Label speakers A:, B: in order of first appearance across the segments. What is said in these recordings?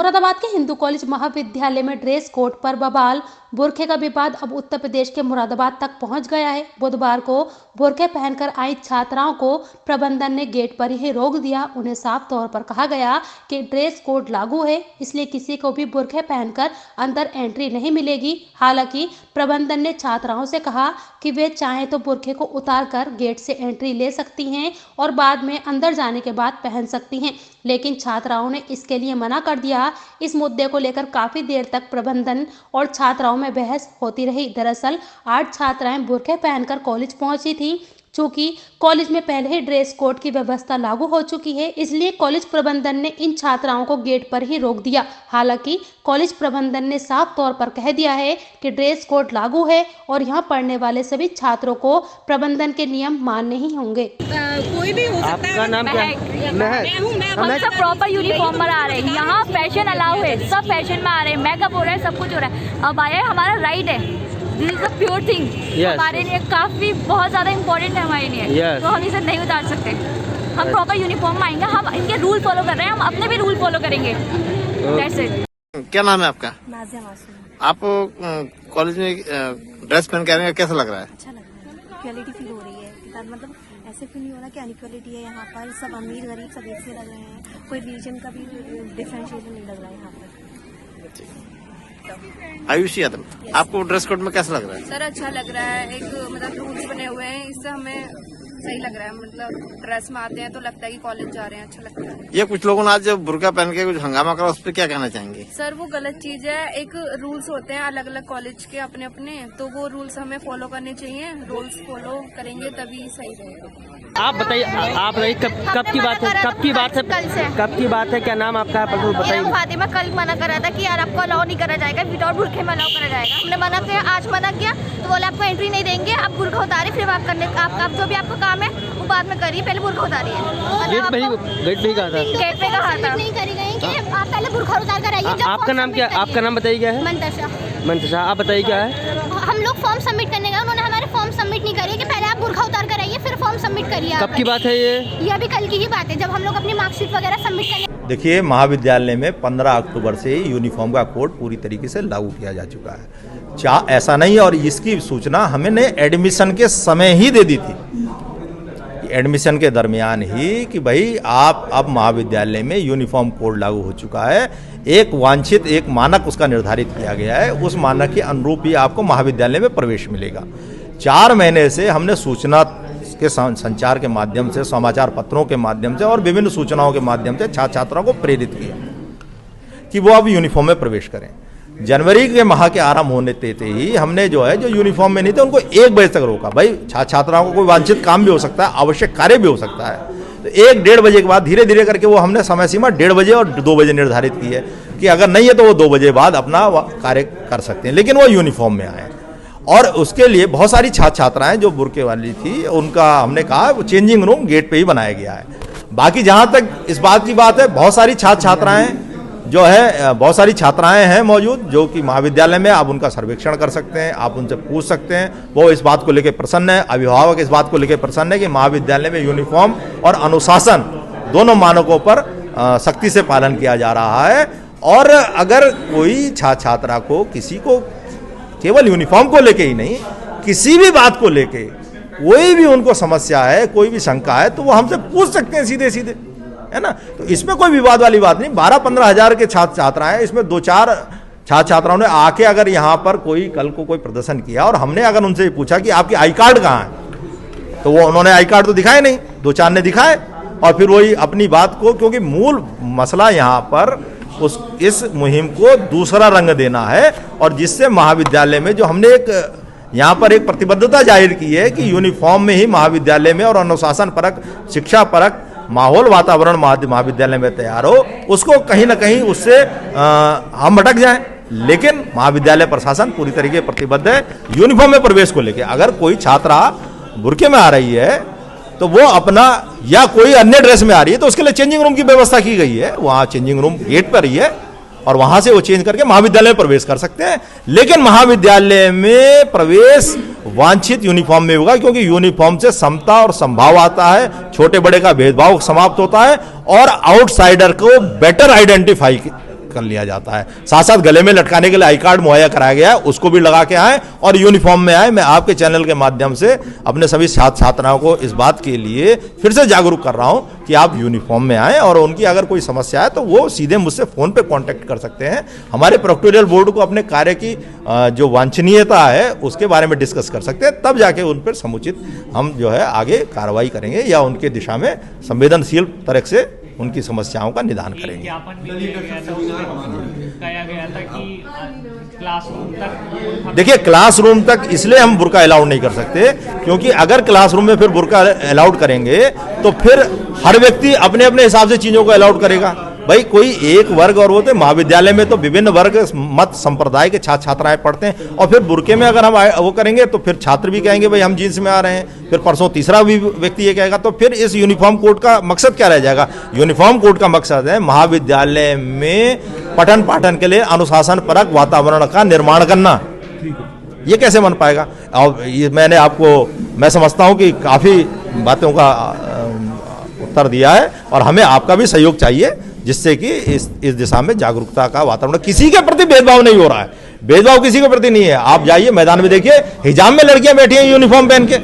A: मुरादाबाद के हिंदू कॉलेज महाविद्यालय में ड्रेस कोड पर बवाल। बुरखे का विवाद अब उत्तर प्रदेश के मुरादाबाद तक पहुंच गया है। बुधवार को बुरखे पहनकर आई छात्राओं को प्रबंधन ने गेट पर ही रोक दिया। उन्हें साफ तौर पर कहा गया कि ड्रेस कोड लागू है, इसलिए किसी को भी बुरखे पहनकर अंदर एंट्री नहीं मिलेगी। हालांकि प्रबंधन ने छात्राओं से कहा कि वे चाहें तो बुरखे को उतार कर गेट से एंट्री ले सकती हैं और बाद में अंदर जाने के बाद पहन सकती हैं, लेकिन छात्राओं ने इसके लिए मना कर दिया। इस मुद्दे को लेकर काफी देर तक प्रबंधन और छात्राओं में बहस होती रही। दरअसल 8 छात्राएं बुरखे पहनकर कॉलेज पहुंची थीं। चूंकि कॉलेज में पहले ही ड्रेस कोड की व्यवस्था लागू हो चुकी है, इसलिए कॉलेज प्रबंधन ने इन छात्राओं को गेट पर ही रोक दिया। हालांकि कॉलेज प्रबंधन ने साफ तौर पर कह दिया है कि ड्रेस कोड लागू है और यहां पढ़ने वाले सभी छात्रों को प्रबंधन के नियम मानने ही होंगे।
B: कोई भी हो सकता है।
C: आपका नाम क्या है?
D: हम सब प्रॉपर यूनिफॉर्म में आ रहे हैं। यहाँ फैशन अलाउ है, सब फैशन में आ रहे हैं, मेकअप हो रहा है, सब कुछ हो रहा है। अब आया हमारा राइट है, this is a pure thing. हमारे लिए काफी बहुत ज्यादा इम्पोर्टेंट है हमारे लिए। तो हम इसे नहीं उतार सकते। हम प्रॉपर यूनिफॉर्म में आएंगे, हम इनके रूल फॉलो कर रहे हैं, हम अपने भी रूल फॉलो करेंगे। That's it.
C: क्या नाम है आपका?
B: नाज़िया मासूम।
C: आप कॉलेज में ड्रेस पहन के आ रहे हैं, कैसा लग रहा है?
B: अच्छा लग रहा है, इक्वालिटी फील हो रही है। मतलब ऐसे फील नहीं हो रहा कि अनइक्वालिटी है। यहाँ पर सब अमीर गरीब सब एक से लग रहे हैं, कोई रीजन का भी डिफरेंशिएशन नहीं लग रहा है यहाँ पर।
C: आयुषी यादव, आपको ड्रेस कोड में कैसा लग रहा है?
E: सर अच्छा लग रहा है। एक मतलब रूल्स बने हुए हैं, इससे हमें सही लग रहा है। मतलब ड्रेस में आते हैं तो लगता है कि कॉलेज जा रहे हैं, अच्छा लगता है।
C: ये कुछ लोगों ने आज बुर्का पहन के कुछ हंगामा करा, उस पर क्या कहना चाहेंगे?
E: सर वो गलत चीज है। एक रूल्स होते हैं अलग अलग कॉलेज के अपने अपने, तो वो रूल्स हमें फॉलो करने चाहिए। रूल्स फॉलो करेंगे तभी सही रहेगा।
C: आप बताइए, कब की बात है? कब की बात है?
D: कल से।
C: कब की बात है? क्या नाम आपका? बताइए।
D: फातिमा कल मना कर रहा था कि यार आपको अलाउ नहीं करा जाएगा, विदाउट बुरखे में अलाउ करा जाएगा। हमने मना किया, आज मना किया तो बोले आपको एंट्री नहीं देंगे, आप बुरखा उतारे, फिर आप करने आप जो भी आपको काम है वो बाद में करिए, पहले बुरखा उतारिए।
C: गेट पे ही कहा था।
D: गेट पे कहा था
B: नहीं करी गई कि आप पहले बुरखा उतार कर आइए।
C: आपका नाम क्या? आपका नाम बताइए क्या है? मंतशा, आप बताइए क्या है?
B: हम लोग फॉर्म सबमिट करने गए, उन्होंने हमारे फॉर्म सबमिट नहीं करे कि पहले आप बुरखा उतार कर आइए फिर फॉर्म सबमिट करिए।
C: कब की बात है ये?
B: ये अभी कल की ही बात है, जब हम लोग अपनी मार्कशीट वगैरह सबमिट करने।
F: देखिए, महाविद्यालय में 15 अक्टूबर से यूनिफॉर्म का कोड पूरी तरीके से लागू किया जा चुका है। ऐसा नहीं है, और इसकी सूचना हमने एडमिशन के समय ही दे दी थी, एडमिशन के दरमियान ही, कि भाई आप अब महाविद्यालय में यूनिफॉर्म कोड लागू हो चुका है। एक वांछित एक मानक उसका निर्धारित किया गया है, उस मानक के अनुरूप ही आपको महाविद्यालय में प्रवेश मिलेगा। 4 महीने से हमने सूचना के संचार के माध्यम से, समाचार पत्रों के माध्यम से और विभिन्न सूचनाओं के माध्यम से छात्र छात्राओं को प्रेरित किया कि वो अब यूनिफॉर्म में प्रवेश करें। जनवरी के माह के आरंभ होने देते ही हमने जो यूनिफॉर्म में नहीं थे उनको 1 बजे तक रोका। भाई छात्राओं को कोई वांछित काम भी हो सकता है, आवश्यक कार्य भी हो सकता है, तो 1-1:30 बजे के बाद धीरे धीरे करके वो हमने समय सीमा 1:30 बजे और 2 बजे निर्धारित की है कि अगर नहीं है तो वो 2 बजे बाद अपना कार्य कर सकते हैं, लेकिन वो यूनिफॉर्म में आए। और उसके लिए बहुत सारी छात्राएं जो बुरके वाली थी, उनका हमने कहा वो चेंजिंग रूम गेट पे ही बनाया गया है। बाकी जहां तक इस बात की बात है, बहुत सारी बहुत सारी छात्राएं हैं मौजूद जो कि महाविद्यालय में आप उनका सर्वेक्षण कर सकते हैं, आप उनसे पूछ सकते हैं। वो इस बात को लेकर प्रसन्न है, अभिभावक इस बात को लेकर प्रसन्न है कि महाविद्यालय में यूनिफॉर्म और अनुशासन दोनों मानकों पर सख्ती से पालन किया जा रहा है। और अगर कोई छात्रा को, किसी को, केवल यूनिफॉर्म को लेके ही नहीं, किसी भी बात को लेके कोई भी उनको समस्या है, कोई भी शंका है, तो वो हमसे पूछ सकते हैं सीधे सीधे, है ना। तो इसमें कोई विवाद वाली बात नहीं। 12-15 हज़ार के छात्राएं, इसमें 2-4 छात्राओं ने आके अगर यहाँ पर कल को कोई प्रदर्शन किया और हमने अगर उनसे पूछा कि आपकी आई कार्ड कहाँ है, तो वो उन्होंने आई कार्ड तो दिखाए नहीं, 2-4 ने दिखाए। और फिर वही अपनी बात को, क्योंकि मूल मसला यहाँ पर इस मुहिम को दूसरा रंग देना है, और जिससे महाविद्यालय में जो हमने यहाँ पर एक प्रतिबद्धता जाहिर की है कि यूनिफॉर्म में ही महाविद्यालय में और अनुशासन परक, शिक्षा परक माहौल, वातावरण महाविद्यालय में तैयार हो, उसको कहीं ना कहीं उससे हम भटक जाएं। लेकिन महाविद्यालय प्रशासन पूरी तरीके प्रतिबद्ध है यूनिफॉर्म में प्रवेश को लेकर। अगर कोई छात्रा बुरके में आ रही है तो वो अपना, या कोई अन्य ड्रेस में आ रही है, तो उसके लिए चेंजिंग रूम की व्यवस्था की गई है। वहाँ चेंजिंग रूम गेट पर ही है और वहां से वो चेंज करके महाविद्यालय में प्रवेश कर सकते हैं। लेकिन महाविद्यालय में प्रवेश वांछित यूनिफॉर्म में होगा, क्योंकि यूनिफॉर्म से समता और संभाव आता है, छोटे बड़े का भेदभाव समाप्त होता है और आउटसाइडर को बेटर आइडेंटिफाई कर लिया जाता है। साथ साथ गले में लटकाने के लिए आई कार्ड मुहैया कराया गया है, उसको भी लगा के आए और यूनिफॉर्म में आए। मैं आपके चैनल के माध्यम से अपने सभी छात्र छात्राओं को इस बात के लिए फिर से जागरूक कर रहा हूं कि आप यूनिफॉर्म में आएँ और उनकी अगर कोई समस्या है तो वो सीधे मुझसे फ़ोन पे कांटेक्ट कर सकते हैं। हमारे प्रोक्टोरियल बोर्ड को अपने कार्य की जो वांछनीयता है उसके बारे में डिस्कस कर सकते हैं, तब जाके उन पर समुचित हम जो है आगे कार्रवाई करेंगे या उनके दिशा में संवेदनशील तरह से उनकी समस्याओं का निदान करेंगे। देखिए, क्लासरूम तक इसलिए हम बुर्का अलाउड नहीं कर सकते क्योंकि अगर क्लासरूम में फिर बुर्का अलाउड करेंगे तो फिर हर व्यक्ति अपने अपने हिसाब से चीजों को अलाउड करेगा। भाई कोई एक वर्ग और वो तो महाविद्यालय में तो विभिन्न वर्ग मत संप्रदाय के छात्र छात्राएं पढ़ते हैं और फिर बुर्के में अगर हम वो करेंगे तो फिर छात्र भी कहेंगे भाई हम जींस में आ रहे हैं, फिर परसों तीसरा भी व्यक्ति ये कहेगा, तो फिर इस यूनिफॉर्म कोड का मकसद क्या रह जाएगा? यूनिफॉर्म कोड का मकसद है महाविद्यालय में पठन पाठन के लिए अनुशासन परक वातावरण का निर्माण करना। ये कैसे बन पाएगा? और ये मैं समझता हूँ कि काफी बातों का उत्तर दिया है और हमें आपका भी सहयोग चाहिए जिससे कि इस दिशा में जागरूकता का वातावरण, किसी के प्रति भेदभाव नहीं हो रहा है, भेदभाव किसी के प्रति नहीं है। आप जाइए मैदान में देखिए, हिजाब में लड़कियां बैठी हैं यूनिफॉर्म पहन के,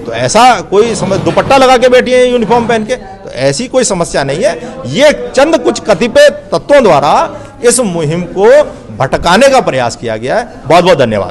F: तो ऐसा कोई दुपट्टा लगा के बैठी है यूनिफॉर्म पहन के, तो ऐसी कोई समस्या नहीं है। ये चंद कुछ कतिपय तत्वों द्वारा इस मुहिम को भटकाने का प्रयास किया गया है। बहुत बहुत धन्यवाद।